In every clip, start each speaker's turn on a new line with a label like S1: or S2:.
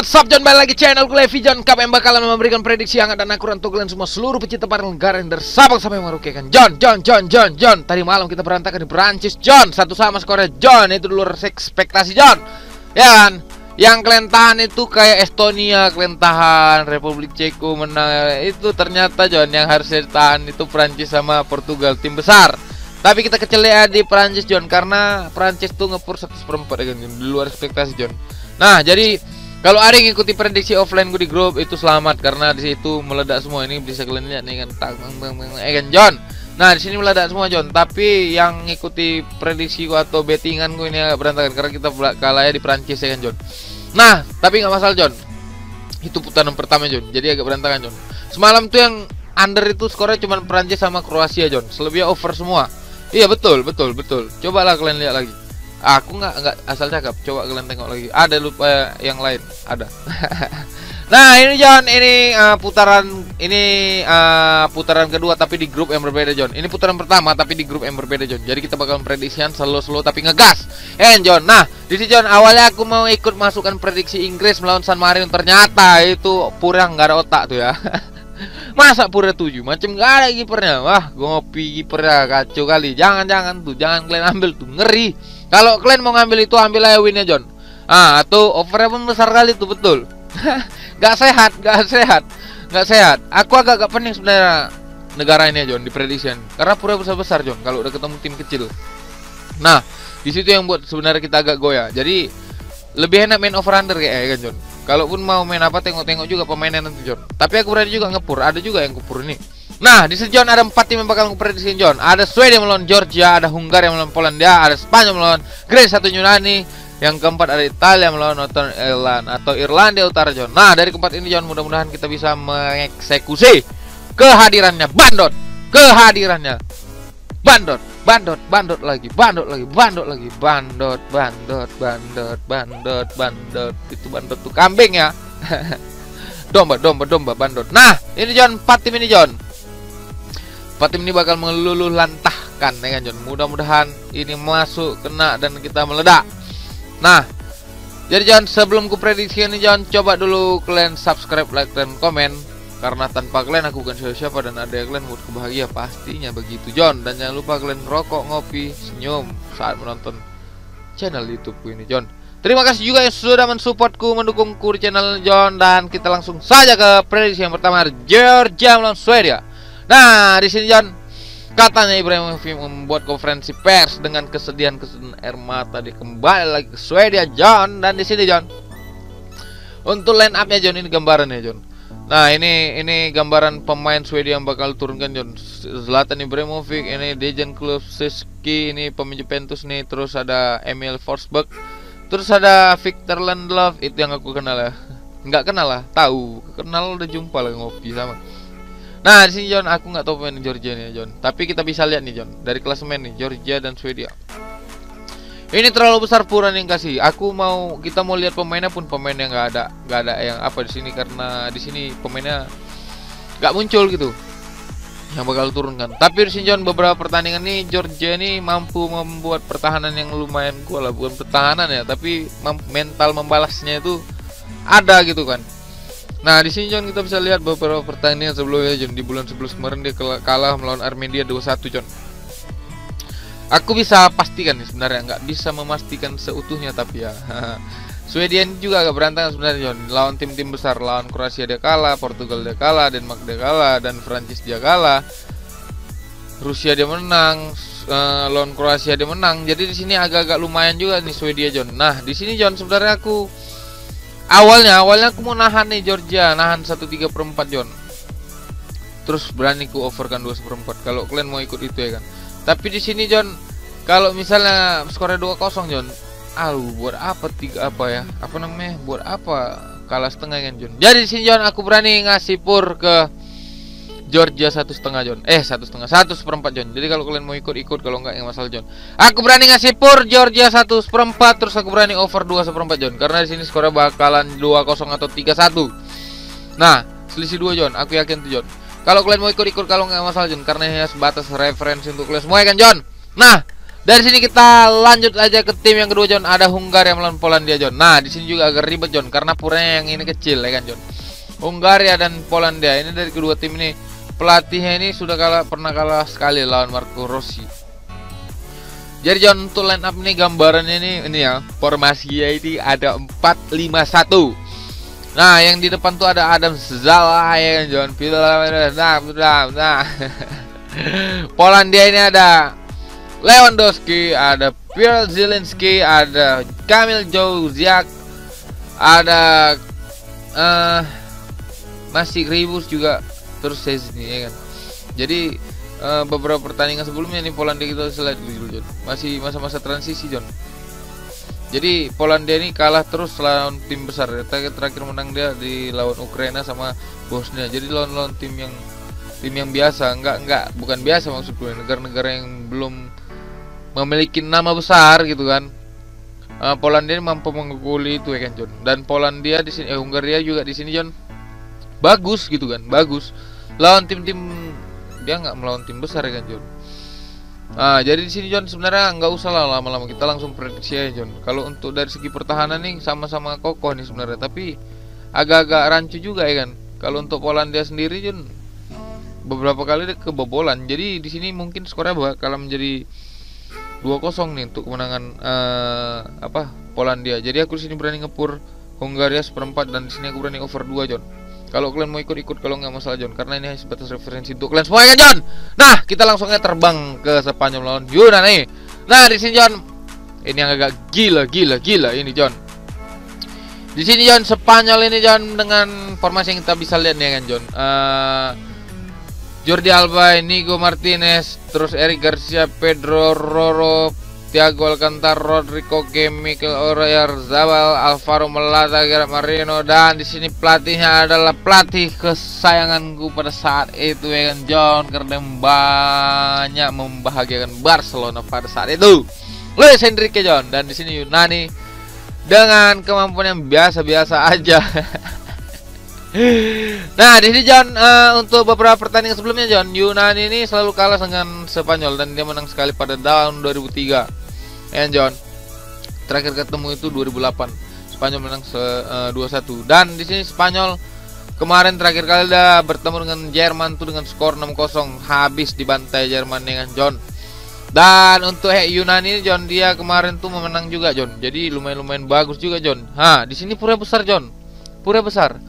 S1: What's up John, balik lagi channel gue Levi John Cup yang bakalan memberikan prediksi hangat dan akurat untuk kalian semua seluruh pecinta para negara yang dari Sabang sampai Merauke kan. John. Tadi malam kita berantakan di Perancis John, 1-1 skornya John. Itu di luar ekspektasi John. Ya kan? Yang kalian tahan itu kayak Estonia, kalian tahan Republik Ceko menang. Itu ternyata John yang harusnya ditahan itu Perancis sama Portugal, tim besar. Tapi kita kecele di Perancis John, karena Perancis tuh ngepur 1/4 ya kan, di luar ekspektasi John. Nah, jadi kalau ada yang ngikuti prediksi offline gue di grup itu selamat, karena di situ meledak semua. Ini bisa kalian lihat nih kan, kan John. Nah, di sini meledak semua John. Tapi yang ngikuti prediksi gue atau bettingan gue ini agak berantakan karena kita kalah ya di Prancis ya kan John. Nah, tapi nggak masalah John. Itu putaran pertama John. Jadi agak berantakan John. Semalam tuh yang under itu skornya cuma Prancis sama Kroasia John. Selebihnya over semua. Iya betul. Cobalah kalian lihat lagi. Aku nggak asal cakap, coba kalian tengok lagi. Ada lupa yang lain, ada. Nah ini John, ini putaran kedua tapi di grup yang berbeda John. Ini putaran pertama tapi di grup yang berbeda John. Jadi kita bakal prediksian slow tapi ngegas. John. Nah di sini John, awalnya aku mau ikut masukkan prediksi Inggris melawan San Marino, ternyata itu pura nggak ada otak tuh ya. Masa pura 7 macam nggak ada kipernya. Wah, gue ngopi kipernya kacau kali. Jangan kalian ambil tuh, ngeri. Kalau kalian mau ngambil itu, ambil aja winnya John. Atau overnya pun besar kali tuh, betul. Gak sehat. Aku agak pening sebenarnya negara ini John di prediction, karena pura besar John kalau udah ketemu tim kecil. Nah, di situ yang buat sebenarnya kita agak goyah. Jadi lebih enak main over under kayak kan John. Kalaupun mau main apa, tengok juga pemainnya nanti John. Tapi aku berani juga ngepur, ada juga yang ngepur ini. Nah, di sini John ada 4 tim yang bakal ngeprediksi John. Ada Swedia melawan Georgia, ada Hungaria melawan Polandia, ada Spanyol melawan Greece 1 Yunani, yang keempat ada Italia melawan Northern Ireland atau Irlandia Utara John. Nah, dari keempat ini John, mudah-mudahan kita bisa mengeksekusi kehadirannya Bandot. Bandot lagi. Itu Bandot tuh kambing ya. Domba Bandot. Nah, ini John, 4 tim ini John. 4 tim ini bakal meluluh lantahkan ya kan John. Mudah-mudahan ini masuk, kena, dan kita meledak. Nah, jadi John, sebelum ku prediksi ini John, coba dulu kalian subscribe, like, dan komen. Karena tanpa kalian aku bukan siapa-siapa, dan ada kalian buat kebahagia pastinya begitu John. Dan jangan lupa kalian rokok, ngopi, senyum saat menonton channel YouTubeku ini John. Terima kasih juga yang sudah mensupportku, mendukungku di channel John. Dan kita langsung saja ke prediksi yang pertama, Georgia melawan Swedia. Nah, di sini John, katanya Ibrahimovic membuat konferensi pers dengan kesedihan air mata. Dia kembali lagi ke Swedia John. Dan di sini John, untuk line up-nya John, ini gambarannya John. Nah, ini gambaran pemain Swedia yang bakal turunkan John. Zlatan Ibrahimovic, ini Dejan Kulusevski, ini pemain Juventus nih. Terus ada Emil Forsberg, terus ada Victor Lindelof, itu yang aku kenal ya. Nggak kenal lah, tahu. Kenal udah jumpa lah, ngopi sama. Nah, di sini John, aku nggak tahu pemain Georgia nih John. Tapi kita bisa lihat nih John, dari klasemen nih, Georgia dan Swedia. Ini terlalu besar pura yang kasih. Kita mau lihat pemainnya pun pemain yang nggak ada yang apa di sini, karena di sini pemainnya nggak muncul gitu. Yang bakal turunkan. Tapi di sini John, beberapa pertandingan nih Georgia ini mampu membuat pertahanan yang lumayan kuat lah, bukan pertahanan ya, tapi mental membalasnya itu ada gitu kan. Nah, di sini John, kita bisa lihat beberapa pertandingan sebelumnya John. Di bulan 11 kemarin dia kalah melawan Armenia 2-1 John. Aku bisa pastikan nih sebenarnya, nggak bisa memastikan seutuhnya tapi ya. Swedia juga agak berantakan sebenarnya John. Lawan tim-tim besar, lawan Kroasia dia kalah, Portugal dia kalah, Denmark dia kalah, dan Prancis dia kalah. Rusia dia menang, lawan Kroasia dia menang. Jadi di sini agak-agak lumayan juga nih Swedia John. Nah, di sini John, sebenarnya aku awalnya aku mau nahan nih Georgia, nahan 1/3/4 John. Terus berani ku overkan 2/4 kalau kalian mau ikut itu ya kan. Tapi di sini John, kalau misalnya skornya 2-0 John, buat apa buat apa kalah setengah kan John. Jadi di sini John, aku berani ngasih pur ke Georgia 1,5 John. 1/4 John. Jadi kalau kalian mau ikut, kalau enggak yang masalah John. Aku berani ngasih pur Georgia 1/4, terus aku berani over 2/4 John. Karena di sini skornya bakalan 2-0 atau 3-1. Nah, selisih 2 John, aku yakin tuh John. Kalau kalian mau ikut, kalau nggak masalah John, karena hanya sebatas referensi untuk kalian semua ya kan John. Nah, Dari sini kita lanjut aja ke tim yang kedua John. Ada Hungaria melawan Polandia John. Nah di sini juga agak ribet John, karena puranya yang ini kecil ya kan John. Hungaria dan Polandia ini dari kedua tim ini, pelatihnya ini sudah pernah kalah sekali lawan Marco Rossi. Jadi John, untuk line up ini gambarannya ini ya, formasinya ini ada 4-5-1. Nah yang di depan tuh ada Adam Zala ya kan John. Nah Polandia ini ada Lewandowski, ada Piotr Zielinski, ada Kamil Józwiak, ada masih Gribus juga terus Szczesny ya kan. Jadi beberapa pertandingan sebelumnya nih Polandia kita selesai dulu John. Masih masa-masa transisi John. Jadi Polandia ini kalah terus lawan tim besar. Terakhir menang dia di lawan Ukraina sama Bosnia. Jadi lawan tim yang biasa, bukan biasa maksud gue, negara-negara yang belum memiliki nama besar gitu kan. Polandia ini mampu mengguli itu ya kan John. Dan Polandia di sini, Hungaria juga di sini John, bagus gitu kan, bagus. Lawan tim-tim, dia nggak melawan tim besar ya kan John. Nah, jadi di sini John sebenarnya nggak usah lah lama-lama, kita langsung prediksi aja John. Kalau untuk dari segi pertahanan nih sama-sama kokoh nih sebenarnya, tapi agak-agak rancu juga ya kan. Kalau untuk Polandia sendiri John, beberapa kali dia kebobolan. Jadi di sini mungkin skornya bakal menjadi 2-0 nih untuk kemenangan Polandia. Jadi aku di sini berani ngepur Hungaria 1/4 dan di sini aku berani over 2 John. Kalau kalian mau ikut, kalau nggak masalah John, karena ini hanya sebatas referensi untuk kalian semua ya kan John. Nah kita langsung aja terbang ke Spanyol lawan Yunani. Nah di sini John, ini yang agak gila ini John. Di sini John, Spanyol ini John dengan formasi yang kita bisa lihat nih ya kan John. Jordi Alba, Inigo Martinez, terus Eric Garcia, Pedro Roro, Thiago Alcantara, Rodrigo G, Mikel Oyarzabal, Alvaro Morata, Gerard Moreno, dan di sini pelatihnya adalah pelatih kesayanganku pada saat itu ya kan John, karena banyak membahagiakan Barcelona pada saat itu, Luis Enrique John. Dan di sini Yunani dengan kemampuan yang biasa-biasa aja. Nah di sini John, untuk beberapa pertandingan sebelumnya John, Yunani ini selalu kalah dengan Spanyol dan dia menang sekali pada tahun 2003. John, terakhir ketemu itu 2008. Spanyol menang 2-1. Dan di sini Spanyol kemarin terakhir kali dah bertemu dengan Jerman tuh dengan skor 6-0, habis dibantai Jerman dengan John. Dan untuk Yunani John, dia kemarin tuh memenang juga John. Jadi lumayan bagus juga John. Di sini pura besar John. Pura besar.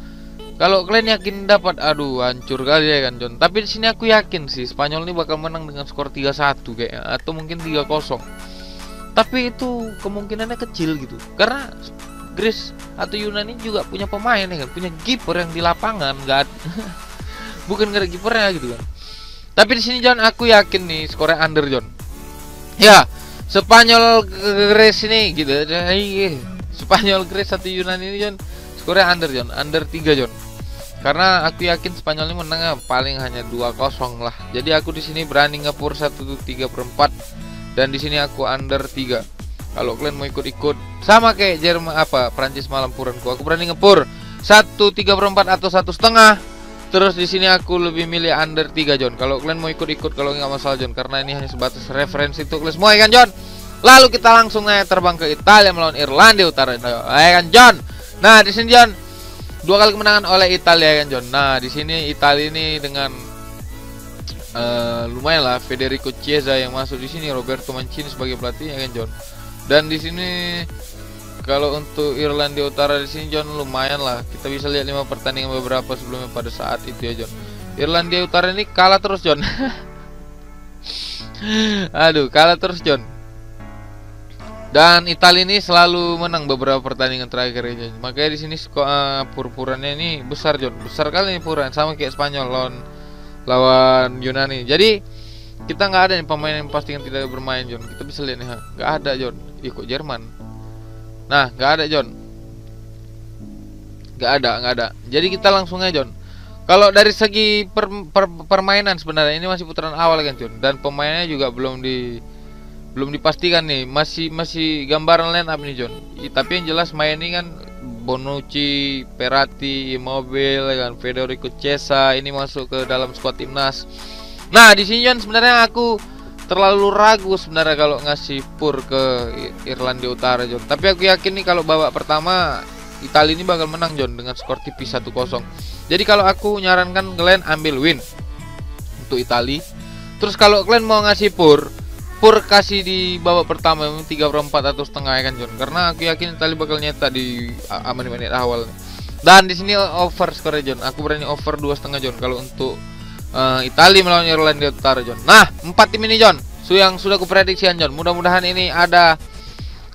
S1: Kalau kalian yakin dapat, aduh hancur kali ya kan John. Tapi di sini aku yakin sih Spanyol ini bakal menang dengan skor 3-1 kayaknya, atau mungkin 3-0. Tapi itu kemungkinannya kecil gitu, karena Greece atau Yunani juga punya pemain ya kan, punya kiper yang di lapangan nggak bukan nggak ada kipernya gitu kan. Tapi di sini John, aku yakin nih skornya under John. Ya, Spanyol Greece ini gitu. Spanyol Greece atau Yunani ini John, skornya under John, under 3 John. Karena aku yakin Spanyol ini menangnya paling hanya 2-0 lah. Jadi aku di sini berani ngepur 1/3/4 dan di sini aku under 3. Kalau kalian mau ikut sama kayak Jerman Prancis malam puranku, aku berani ngepur 1/3/4 atau 1,5. Terus di sini aku lebih milih under 3 John. Kalau kalian mau ikut, kalau nggak masalah John, karena ini hanya sebatas referensi untuk kalian semua ya kan John. Lalu kita langsung aja terbang ke Italia melawan Irlandia Utara ya kan John. Nah di sini John, 2 kali kemenangan oleh Italia ya kan John. Nah di sini Italia ini dengan lumayan lah, Federico Chiesa yang masuk di sini, Roberto Mancini sebagai pelatih ya kan John. Dan di sini kalau untuk Irlandia Utara di sini John, lumayan lah, kita bisa lihat 5 pertandingan beberapa sebelumnya pada saat itu ya John. Irlandia Utara ini kalah terus John. Aduh, kalah terus John. Dan Italia ini selalu menang beberapa pertandingan terakhir ya John. Makanya di sini pur-purannya ini besar John, besar kali nih puran, sama kayak Spanyol lawan Yunani. Jadi kita nggak ada nih pemain yang pasti yang tidak bermain John. Kita bisa lihat nih, nggak ada John. Ikut Jerman. Nah nggak ada John, nggak ada. Jadi kita langsung aja John. Kalau dari segi permainan sebenarnya ini masih putaran awal kan John. Dan pemainnya juga belum dipastikan nih. Masih gambaran line up nih John. Tapi yang jelas main ini kan Bonucci, Peratti, Immobile kan, Federico Chiesa ini masuk ke dalam skuad timnas. Nah di sini John, sebenarnya aku terlalu ragu sebenarnya kalau ngasih pur ke Irlandia Utara, John. Tapi aku yakin nih kalau babak pertama Italia ini bakal menang, John, dengan skor tipis 1-0. Jadi kalau aku nyarankan kalian ambil win untuk Italia. Terus kalau kalian mau ngasih pur kasih di babak pertama 3/4 atau setengah, ya kan, John. Karena aku yakin Italia bakal nyetak di menit awal. Dan di sini over skor, John. Aku berani over 2,5, John, kalau untuk Italia melawan Irlandia Utara, John. Nah, 4 tim ini, John, yang sudah kuprediksikan, John. Mudah-mudahan ini ada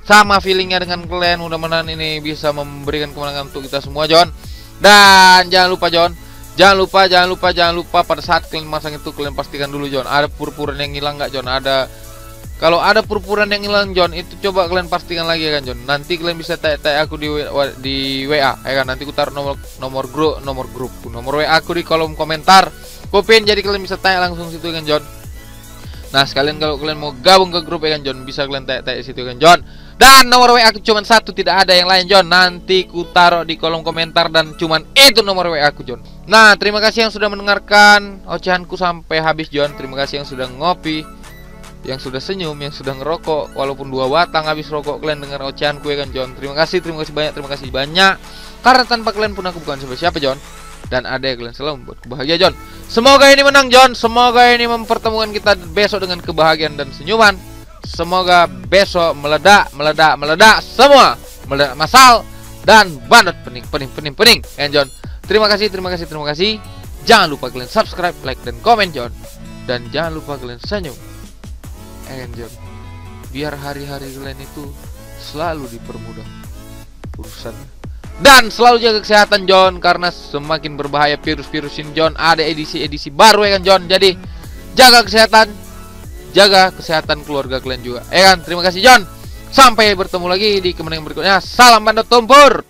S1: sama feelingnya dengan kalian. Mudah-mudahan ini bisa memberikan kemenangan untuk kita semua, John. Dan jangan lupa, John, jangan lupa pada saat kalian masang itu kalian pastikan dulu, John, ada purpuran yang hilang nggak, John. Kalau ada purpuran yang hilang, John, itu coba kalian pastikan lagi, ya kan, John. Nanti kalian bisa tag aku di WA, ya kan. Nanti aku taruh nomor WA aku di kolom komentar. Kopin, jadi kalian bisa tanya langsung situ, kan, John. Nah, sekalian kalau kalian mau gabung ke grup, ya kan, John, bisa kalian tanya situ, kan, John. Dan nomor WA aku cuma satu, tidak ada yang lain, John. Nanti ku taruh di kolom komentar dan cuman itu nomor WA aku, John. Nah, terima kasih yang sudah mendengarkan ocehanku sampai habis, John. Terima kasih yang sudah ngopi, yang sudah senyum, yang sudah ngerokok walaupun 2 batang habis rokok kalian dengar ocehanku, ya kan, John. Terima kasih banyak. Karena tanpa kalian pun aku bukan siapa, John. Dan ada yang kalian selalu membuatku bahagia, John. Semoga ini menang, John. Semoga ini mempertemukan kita besok dengan kebahagiaan dan senyuman. Semoga besok meledak semua, meledak masal dan bandot pening, ya, John. Terima kasih. Jangan lupa kalian subscribe, like, dan komen, John. Dan jangan lupa kalian senyum, ya, John. Biar hari-hari kalian itu selalu dipermudah urusan. Dan selalu jaga kesehatan, John, karena semakin berbahaya virus-virus ini, John. Ada edisi baru, ya kan, John. Jadi jaga kesehatan keluarga kalian juga, ya kan. Terima kasih, John. Sampai bertemu lagi di kemenangan berikutnya. Salam bandot tumpur.